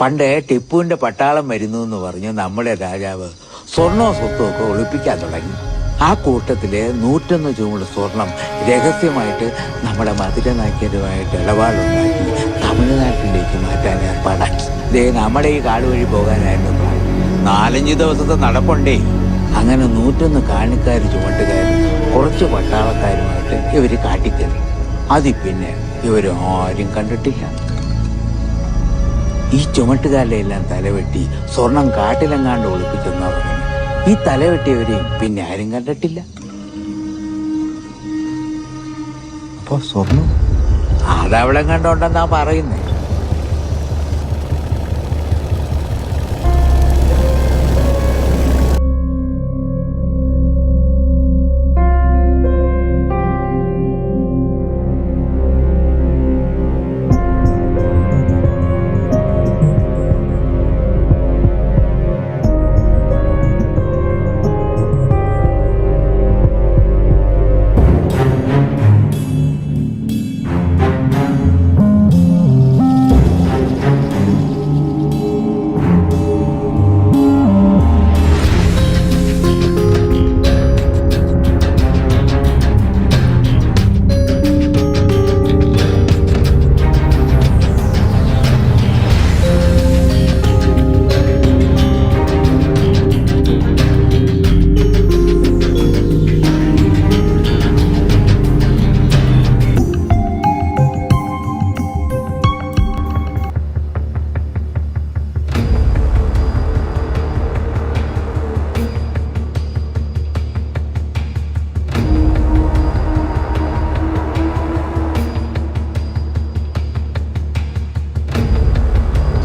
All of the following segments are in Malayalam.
പണ്ട് ടിപ്പുവിന്റെ പട്ടാളം വരുന്നു എന്ന് പറഞ്ഞ് നമ്മുടെ രാജാവ് സ്വർണവും സ്വത്തും ഒക്കെ ഒളിപ്പിക്കാൻ തുടങ്ങി. ആ കൂട്ടത്തില് 101 ചൂട് സ്വർണം രഹസ്യമായിട്ട് നമ്മുടെ മധുരനായ്ക്കരുമായിട്ട് ഇടപാടുണ്ടാക്കി തമിഴ്നാട്ടിലേക്ക് മാറ്റാൻ ഏർപ്പാടാക്കി. നമ്മുടെ ഈ കാട് വഴി പോകാനായിരുന്നു പ്ലാൻ. 4-5 ദിവസത്തെ നടപ്പുണ്ടേ. അങ്ങനെ 101 കാണിക്കാർ ചുമട്ടുകാരും കുറച്ച് പട്ടാളക്കാരുമായിട്ട് ഇവര് കാട്ടിക്കറി. അതിൽ പിന്നെ ഇവരാരും കണ്ടിട്ടില്ല. ഈ ചുമട്ടുകാരുടെ എല്ലാം തലവെട്ടി സ്വർണം കാട്ടിലെങ്ങാണ്ട് ഒളിപ്പിച്ചെന്നാ പറഞ്ഞു. ഈ തലവെട്ടിയവരെയും പിന്നെ ആരും കണ്ടിട്ടില്ല. അപ്പൊ സ്വർണം അതവിടെ കണ്ടോണ്ടെന്നാ പറയുന്നേ.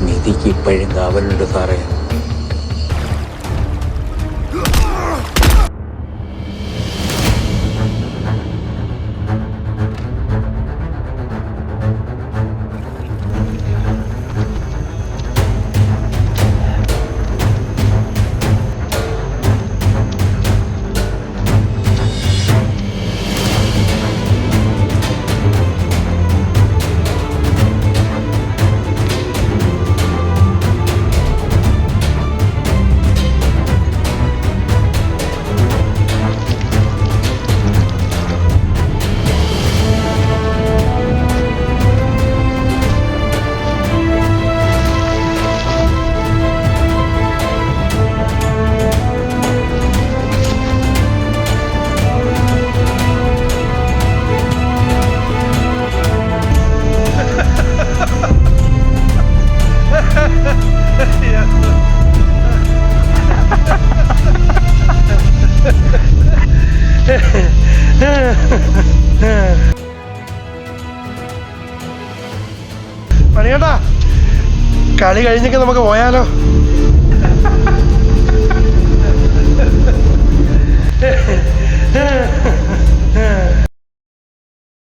നിധിക്ക് ഇപ്പോഴും കാവലുണ്ട് സാറേ. മണിയേട്ടാ, കളി കഴിഞ്ഞൊക്കെ നമുക്ക് പോയാലോ?